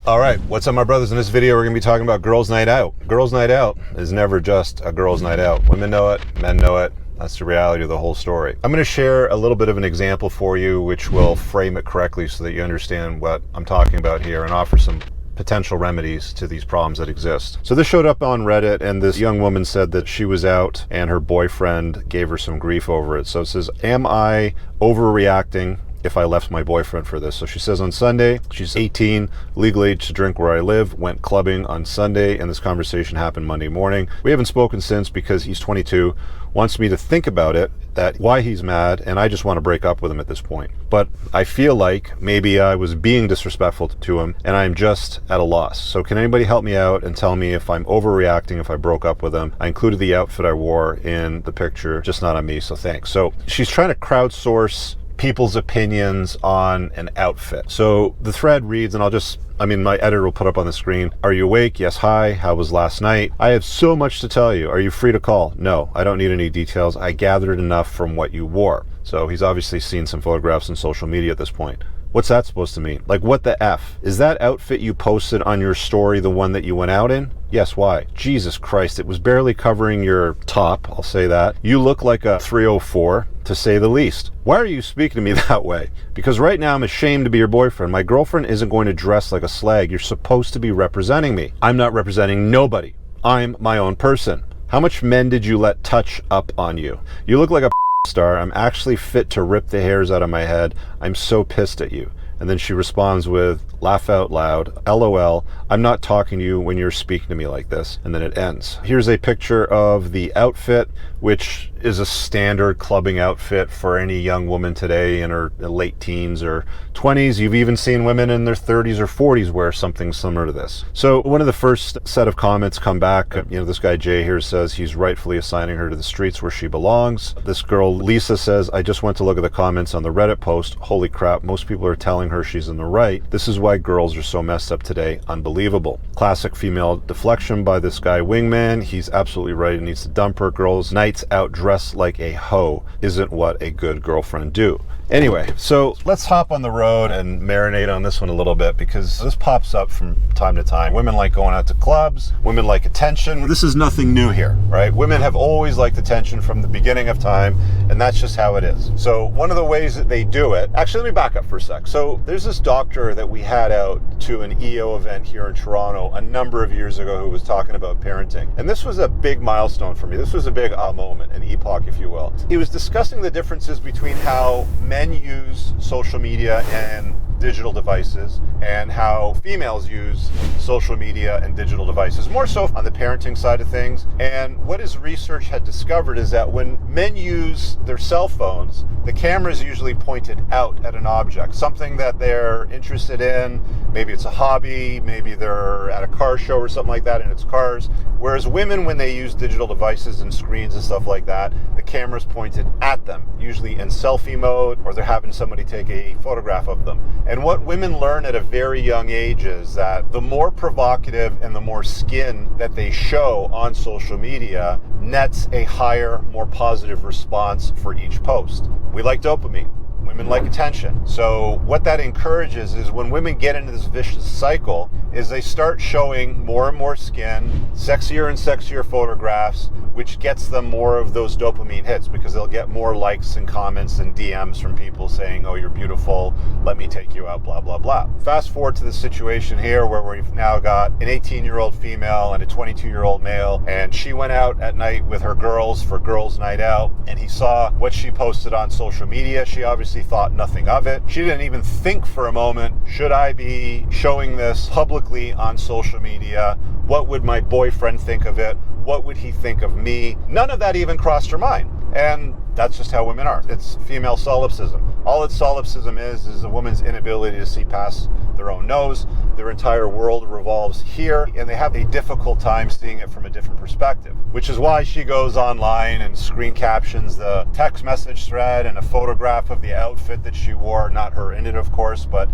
All right, what's up, my brothers? In this video, we're going to be talking about girls' night out. Girls' night out is never just a girls' night out. Women know it, men know it. That's the reality of the whole story. I'm going to share a little bit of an example for you, which will frame it correctly so that you understand what I'm talking about here and offer some potential remedies to these problems that exist. So this showed up on Reddit, and this young woman said that she was out and her boyfriend gave her some grief over it. So it says, am I overreacting if I left my boyfriend for this? So she says on Sunday, she's 18, legal age to drink where I live, went clubbing on Sunday, and this conversation happened Monday morning. We haven't spoken since because he's 22, wants me to think about it, that why he's mad, and I just want to break up with him at this point. But I feel like maybe I was being disrespectful to him, and I'm just at a loss. So can anybody help me out and tell me if I'm overreacting if I broke up with him? I included the outfit I wore in the picture, just not on me, so thanks. So she's trying to crowdsource people's opinions on an outfit. So the thread reads, and my editor will put up on the screen. Are you awake? Yes. Hi. How was last night? I have so much to tell you. Are you free to call? No, I don't need any details. I gathered enough from what you wore. So he's obviously seen some photographs on social media at this point. What's that supposed to mean? Like, what the F? Is that outfit you posted on your story the one that you went out in? Yes, why? Jesus Christ, it was barely covering your top, I'll say that. You look like a 304, to say the least. Why are you speaking to me that way? Because right now I'm ashamed to be your boyfriend. My girlfriend isn't going to dress like a slag. You're supposed to be representing me. I'm not representing nobody. I'm my own person. How much men did you let touch up on you? You look like a star. I'm actually fit to rip the hairs out of my head. I'm so pissed at you. And then she responds with, laugh out loud, LOL, I'm not talking to you when you're speaking to me like this. And then it ends. Here's a picture of the outfit, which is a standard clubbing outfit for any young woman today in her late teens or 20s. You've even seen women in their 30s or 40s wear something similar to this. So one of the first set of comments come back. This guy Jay here says he's rightfully assigning her to the streets where she belongs. This girl Lisa says, I just went to look at the comments on the Reddit post. Holy crap, most people are telling her she's in the right. This is why girls are so messed up today. Unbelievable. Classic female deflection by this guy Wingman. He's absolutely right. He needs to dump her. Girls nights out dressed like a hoe isn't what a good girlfriend do. Anyway, so let's hop on the road and marinate on this one a little bit, because this pops up from time to time. Women like going out to clubs. Women like attention. This is nothing new here, right? Women have always liked attention from the beginning of time, and that's just how it is. So one of the ways that they do it, actually, let me back up for a sec. So there's this doctor that we had out to an EO event here in Toronto a number of years ago who was talking about parenting. And this was a big milestone for me. This was a big moment, an epoch, if you will. He was discussing the differences between how men use social media and digital devices and how females use social media and digital devices, more so on the parenting side of things. And what his research had discovered is that when men use their cell phones, the camera is usually pointed out at an object, something that they're interested in. Maybe it's a hobby, maybe they're at a car show or something like that and it's cars. Whereas women, when they use digital devices and screens and stuff like that, the camera's pointed at them, usually in selfie mode, or they're having somebody take a photograph of them. And what women learn at a very young age is that the more provocative and the more skin that they show on social media nets a higher, more positive response for each post. We like dopamine. Women like attention. So what that encourages is when women get into this vicious cycle is they start showing more and more skin, sexier and sexier photographs, which gets them more of those dopamine hits because they'll get more likes and comments and DMs from people saying, oh, you're beautiful, let me take you out, blah, blah, blah. Fast forward to the situation here where we've now got an 18-year-old female and a 22-year-old male, and she went out at night with her girls for girls' night out, and he saw what she posted on social media. She obviously thought nothing of it. She didn't even think for a moment, should I be showing this publicly on social media? What would my boyfriend think of it? What would he think of me? None of that even crossed her mind. And that's just how women are. It's female solipsism. All its solipsism is a woman's inability to see past their own nose. Their entire world revolves here, and they have a difficult time seeing it from a different perspective, which is why she goes online and screen captions the text message thread and a photograph of the outfit that she wore, not her in it, of course, but,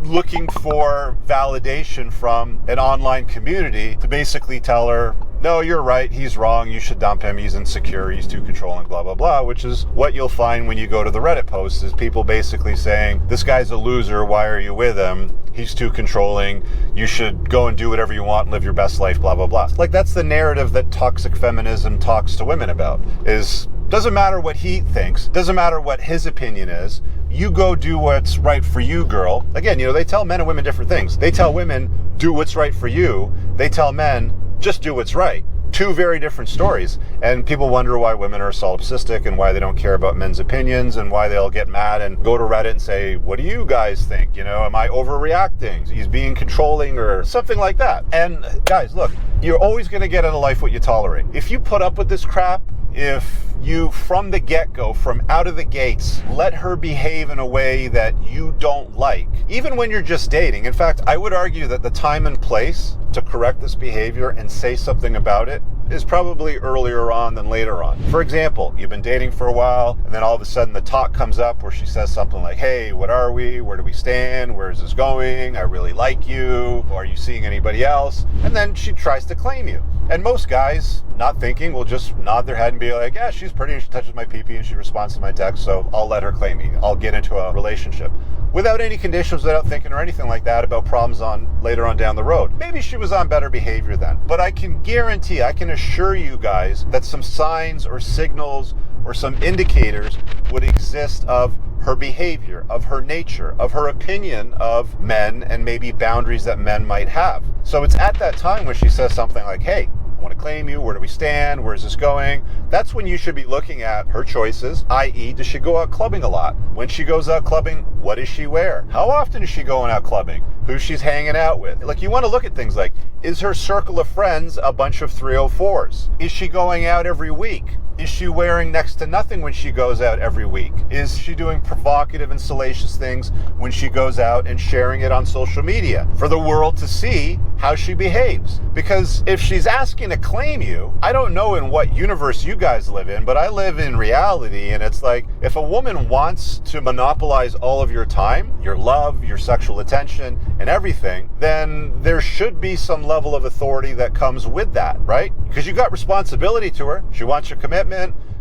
looking for validation from an online community to basically tell her, no, you're right, he's wrong, you should dump him, he's insecure, he's too controlling, blah, blah, blah, which is what you'll find when you go to the Reddit posts, is people basically saying, this guy's a loser, why are you with him? he's too controlling, you should go and do whatever you want and live your best life, blah, blah, blah. Like, that's the narrative that toxic feminism talks to women about, is doesn't matter what he thinks, doesn't matter what his opinion is, you go do what's right for you, girl. Again, you know, they tell men and women different things. They tell women, do what's right for you. They tell men, just do what's right. Two very different stories. And people wonder why women are solipsistic and why they don't care about men's opinions and why they'll get mad and go to Reddit and say, what do you guys think? You know, am I overreacting? He's being controlling or something like that. And guys, look, you're always going to get out of life what you tolerate. If you put up with this crap, if you, from the get-go, from out of the gates, let her behave in a way that you don't like, even when you're just dating. In fact, I would argue that the time and place to correct this behavior and say something about it is probably earlier on than later on. For example, you've been dating for a while, and then all of a sudden the talk comes up where she says something like, hey, what are we? Where do we stand? Where is this going? I really like you. Are you seeing anybody else? And then she tries to claim you. And most guys, not thinking, will just nod their head and be like, yeah, she's pretty and she touches my pee-pee and she responds to my text, so I'll let her claim me. I'll get into a relationship. Without any conditions, without thinking or anything like that about problems on later on down the road. Maybe she was on better behavior then. But I can guarantee, I can assure you guys that some signs or signals or some indicators would exist of her behavior, of her nature, of her opinion of men and maybe boundaries that men might have. So it's at that time when she says something like, hey, I want to claim you, where do we stand, where is this going? That's when you should be looking at her choices, i.e. does she go out clubbing a lot? When she goes out clubbing, what does she wear? How often is she going out clubbing? Who she's hanging out with? Like, you want to look at things like, is her circle of friends a bunch of 304s? Is she going out every week? Is she wearing next to nothing when she goes out every week? Is she doing provocative and salacious things when she goes out and sharing it on social media for the world to see how she behaves? Because if she's asking to claim you, I don't know in what universe you guys live in, but I live in reality, and it's like, if a woman wants to monopolize all of your time, your love, your sexual attention, and everything, then there should be some level of authority that comes with that, right? Because you got responsibility to her. She wants your commitment.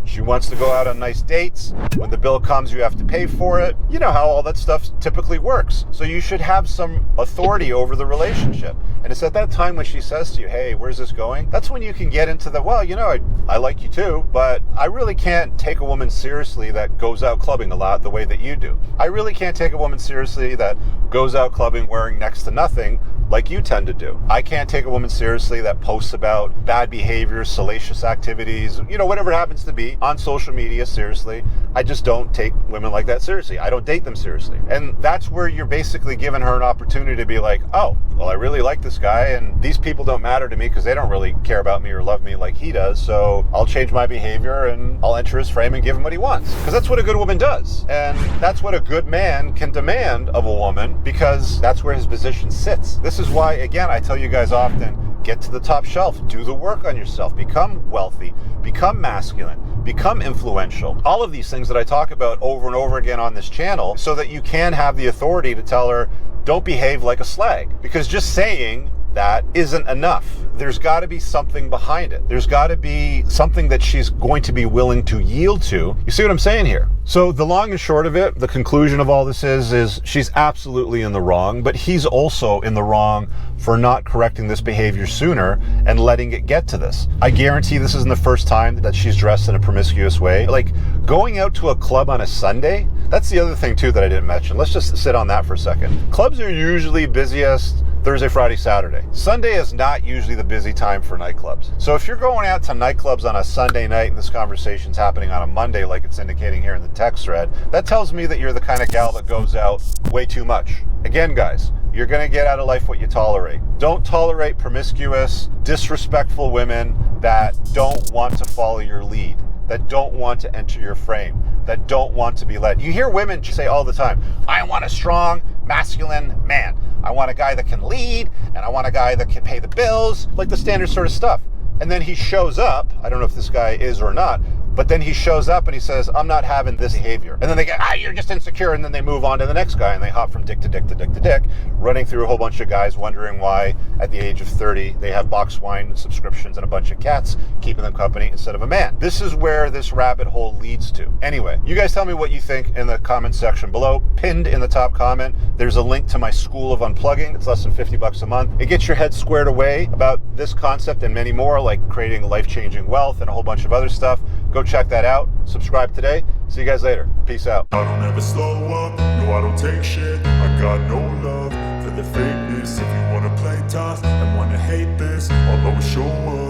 She wants to go out on nice dates. When the bill comes, you have to pay for it. You know how all that stuff typically works. So you should have some authority over the relationship. And it's at that time when she says to you, hey, where's this going? That's when you can get into the, well, you know, I like you too, but I really can't take a woman seriously that goes out clubbing a lot the way that you do. I really can't take a woman seriously that goes out clubbing wearing next to nothing like you tend to do. I can't take a woman seriously that posts about bad behavior, salacious activities, you know, whatever it happens to be on social media seriously. I just don't take women like that seriously. I don't date them seriously. And that's where you're basically giving her an opportunity to be like, oh, well, I really like this guy, and these people don't matter to me because they don't really care about me or love me like he does, so I'll change my behavior and I'll enter his frame and give him what he wants. Because that's what a good woman does. And that's what a good man can demand of a woman, because that's where his position sits. This is why, again, I tell you guys often, get to the top shelf, do the work on yourself, become wealthy, become masculine, become influential. All of these things that I talk about over and over again on this channel, so that you can have the authority to tell her, don't behave like a slag. Because just saying that isn't enough. There's got to be something behind it. There's got to be something that she's going to be willing to yield to. You see what I'm saying here? So the long and short of it, the conclusion of all this is she's absolutely in the wrong, but he's also in the wrong for not correcting this behavior sooner and letting it get to this. I guarantee this isn't the first time that she's dressed in a promiscuous way. Like, going out to a club on a Sunday, that's the other thing too that I didn't mention. Let's just sit on that for a second. Clubs are usually busiest Thursday, Friday, Saturday. Sunday is not usually the busy time for nightclubs. So if you're going out to nightclubs on a Sunday night and this conversation's happening on a Monday, like it's indicating here in the text thread, that tells me that you're the kind of gal that goes out way too much. Again, guys, you're gonna get out of life what you tolerate. Don't tolerate promiscuous, disrespectful women that don't want to follow your lead, that don't want to enter your frame, that don't want to be led. You hear women say all the time, I want a strong, masculine man. I want a guy that can lead, and I want a guy that can pay the bills, like the standard sort of stuff. And then he shows up, I don't know if this guy is or not, But then he shows up and he says, I'm not having this behavior. And then they go, you're just insecure. And then they move on to the next guy and they hop from dick to dick to dick to dick, running through a whole bunch of guys wondering why at the age of 30 they have box wine subscriptions and a bunch of cats keeping them company instead of a man. This is where this rabbit hole leads to. Anyway, you guys tell me what you think in the comment section below. Pinned in the top comment, there's a link to my School of Unplugging. It's less than $50 a month. It gets your head squared away about this concept and many more, like creating life-changing wealth and a whole bunch of other stuff. Go check that out. Subscribe today. See you guys later. Peace out. I don't ever slow up, no I don't take shit. I got no love for the fakeness. If you wanna play tough and wanna hate this, I'll always show up.